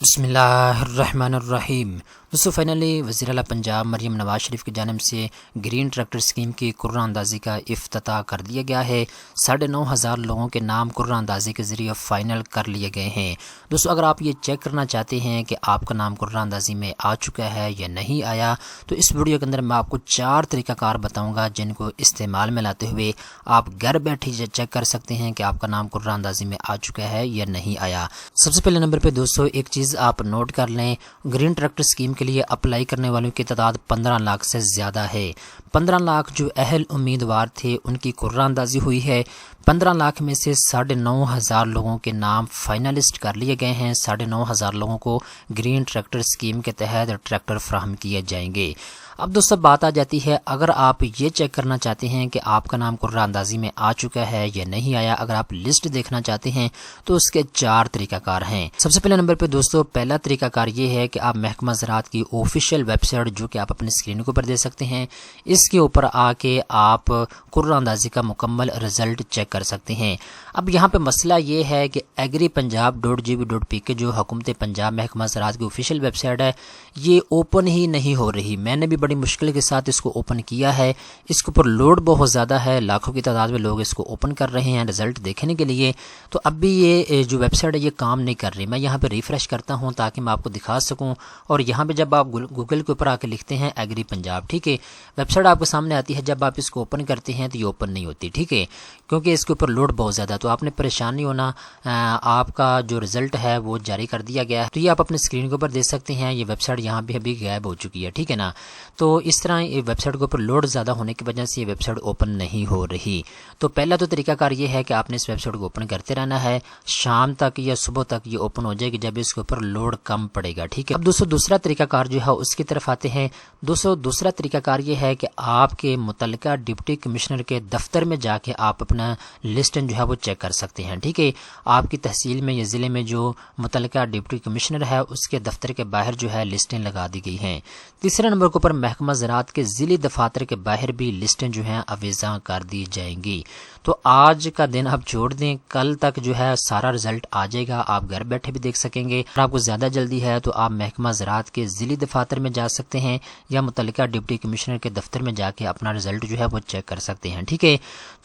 بسم اللہ الرحمن الرحیم۔ دوستو فائنلی وزیر اعلیٰ پنجاب مریم نواز شریف کی جانب سے گرین ٹریکٹر اسکیم کی قرعہ اندازی کا افتتاح کر دیا گیا ہے۔ 9,500 لوگوں کے نام قرعہ اندازی کے ذریعے فائنل کر لیے گئے ہیں۔ دوستو اگر آپ یہ چیک کرنا چاہتے ہیں کہ آپ کا نام قرعہ اندازی میں آ چکا ہے یا نہیں آیا، تو اس ویڈیو کے اندر میں آپ کو 4 طریقہ کار بتاؤں گا جن کو استعمال میں لاتے ہوئے آپ گھر بیٹھے چیک کر سکتے ہیں کہ آپ کا نام قرعہ اندازی میں آ چکا ہے یا نہیں آیا۔ سب سے پہلے نمبر پہ دوستو ایک چیز آپ نوٹ کر لیں، گرین ٹریکٹر اسکیم کے لیے اپلائی کرنے والوں کی تعداد 15 لاکھ سے زیادہ ہے۔ 15 لاکھ جو اہل امیدوار تھے ان کی قرعہ اندازی ہوئی ہے۔ 15 لاکھ میں سے 9,500 لوگوں کے نام فائنلسٹ کر لیے گئے ہیں۔ 9,500 لوگوں کو گرین ٹریکٹر اسکیم کے تحت ٹریکٹر فراہم کیے جائیں گے۔ اب دوستو بات آ جاتی ہے، اگر آپ یہ چیک کرنا چاہتے ہیں کہ آپ کا نام قرعہ اندازی میں آ چکا ہے یا نہیں آیا، اگر آپ لسٹ دیکھنا چاہتے ہیں تو اس کے 4 طریقہ کار ہیں۔ سب سے پہلے نمبر پہ دوستو پہلا طریقہ کار یہ ہے کہ آپ محکمہ زراعت کی آفیشیل ویب سائٹ جو کہ آپ اپنی اسکرین کے اوپر دے سکتے ہیں، اس کے اوپر آ کے آپ قرعہ اندازی کا مکمل رزلٹ چیک کر سکتے ہیں۔ اب یہاں پہ مسئلہ یہ ہے کہ agripunjab.gov.pk جو حکومت پنجاب محکمہ زراعت کی آفیشیل ویب سائٹ ہے، یہ اوپن ہی نہیں ہو رہی۔ میں نے بھی بڑی مشکل کے ساتھ اس کو اوپن کیا ہے، اس کے اوپر لوڈ بہت زیادہ ہے، لاکھوں کی تعداد میں لوگ اس کو اوپن کر رہے ہیں رزلٹ دیکھنے کے لیے، تو اب بھی یہ جو ویب سائٹ ہے یہ کام نہیں کر رہی۔ میں یہاں پہ ریفریش کرتا ہوں تاکہ میں آپ کو دکھا سکوں، اور یہاں پہ جب آپ گوگل کے اوپر آ کے لکھتے ہیں ایگری پنجاب، ٹھیک ہے، ویب سائٹ آپ کے سامنے آتی ہے۔ جب آپ اس کو اوپن کرتے ہیں تو یہ اوپن نہیں ہوتی، ٹھیک ہے، کیونکہ اس کے اوپر لوڈ بہت زیادہ، تو آپ نے پریشان نہیں ہونا، آپ کا جو رزلٹ ہے وہ جاری کر دیا گیا ہے۔ تو یہ آپ اپنے اسکرین کے اوپر دیکھ سکتے ہیں، یہ ویب سائٹ یہاں پہ ابھی غائب ہو چکی ہے، ٹھیک ہے نا۔ تو اس طرح یہ ویب سائٹ کے اوپر لوڈ زیادہ ہونے کی وجہ سے یہ ویب سائٹ اوپن نہیں ہو رہی۔ تو پہلا تو طریقہ کار یہ ہے کہ آپ نے اس ویب سائٹ کو اوپن کرتے رہنا ہے، شام تک یا صبح تک یہ اوپن ہو جائے گی جب اس کے اوپر لوڈ کم پڑے گا، ٹھیک ہے۔ اب دوستو دوسرا طریقہ کار جو ہے اس کی طرف آتے ہیں۔ دوسرا طریقہ کار یہ ہے کہ آپ کے متعلقہ ڈپٹی کمشنر کے دفتر میں جا کے آپ اپنا لسٹن جو ہے وہ چیک کر سکتے ہیں، ٹھیک ہے۔ آپ کی تحصیل میں یا ضلع میں جو متعلقہ ڈپٹی کمشنر ہے اس کے دفتر کے باہر جو ہے لسٹیں لگا دی گئی ہیں۔ تیسرے نمبر کے اوپر محکمہ زراعت کے ضلعی دفاتر کے باہر بھی لسٹیں جو ہیں اویزاں کر دی جائیں گی۔ تو آج کا دن آپ چھوڑ دیں، کل تک جو ہے سارا رزلٹ آ جائے گا، آپ گھر بیٹھے بھی دیکھ سکیں گے۔ اگر آپ کو زیادہ جلدی ہے تو آپ محکمہ زراعت کے ضلعی دفاتر میں جا سکتے ہیں یا متعلقہ ڈپٹی کمشنر کے دفتر میں جا کے اپنا رزلٹ جو ہے وہ چیک کر سکتے ہیں، ٹھیک ہے۔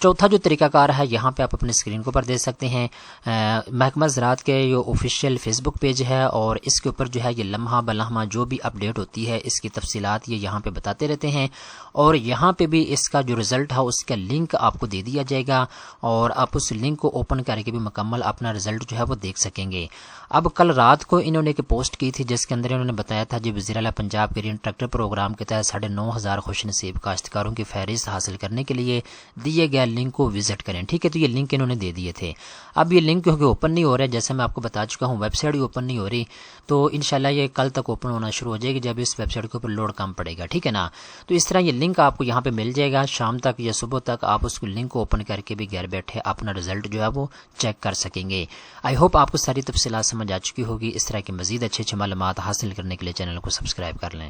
چوتھا جو طریقہ کار ہے یہاں پہ آپ اپنے اسکرین کے اوپر دیکھ سکتے ہیں، محکمہ زراعت کے جو آفیشیل فیس بک پیج ہے، اور اس کے اوپر جو ہے یہ لمحہ بلمحہ جو بھی اپڈیٹ ہوتی ہے اس کی تفصیلات یہ یہاں پہ بتاتے رہتے ہیں، اور یہاں پہ بھی اس کا جو رزلٹ ہے اس کا لنک آپ کو دے دیا جائے گا، اور آپ اس لنک کو اوپن کر کے بھی مکمل اپنا رزلٹ جو ہے وہ دیکھ سکیں گے۔ اب کل رات کو انہوں نے ایک پوسٹ کی تھی جس کے اندر انہوں نے بتایا تھا جی وزیر اعلیٰ پنجاب گرین ٹریکٹر پروگرام کے تحت 9,500 خوش نصیب کاشتکاروں کی فہرست حاصل کرنے کے لیے دیے گئے لنک کو وزٹ کریں، ٹھیک ہے۔ تو یہ لنک انہوں نے دے دیے تھے۔ اب یہ لنک کیونکہ اوپن نہیں ہو رہا ہے، جیسے میں آپ کو بتا چکا ہوں ویب سائٹ ہی اوپن نہیں ہو رہی، تو انشاءاللہ یہ کل تک اوپن ہونا شروع ہو جائے گی جب اس ویب سائٹ کے اوپر لوڈ کم پڑے گا، ٹھیک ہے نا۔ تو اس طرح یہ لنک آپ کو یہاں پہ مل جائے گا، شام تک یا صبح تک آپ اس لنک کو اوپن کر کے بھی گھر بیٹھے اپنا رزلٹ جو ہے وہ چیک کر سکیں گے۔ آئی ہوپ آپ کو ساری تفصیلات سمجھ آ چکی ہوگی۔ اس طرح کی مزید اچھے معلومات حاصل کرنے کے لیے چینل کو سبسکرائب کر لیں۔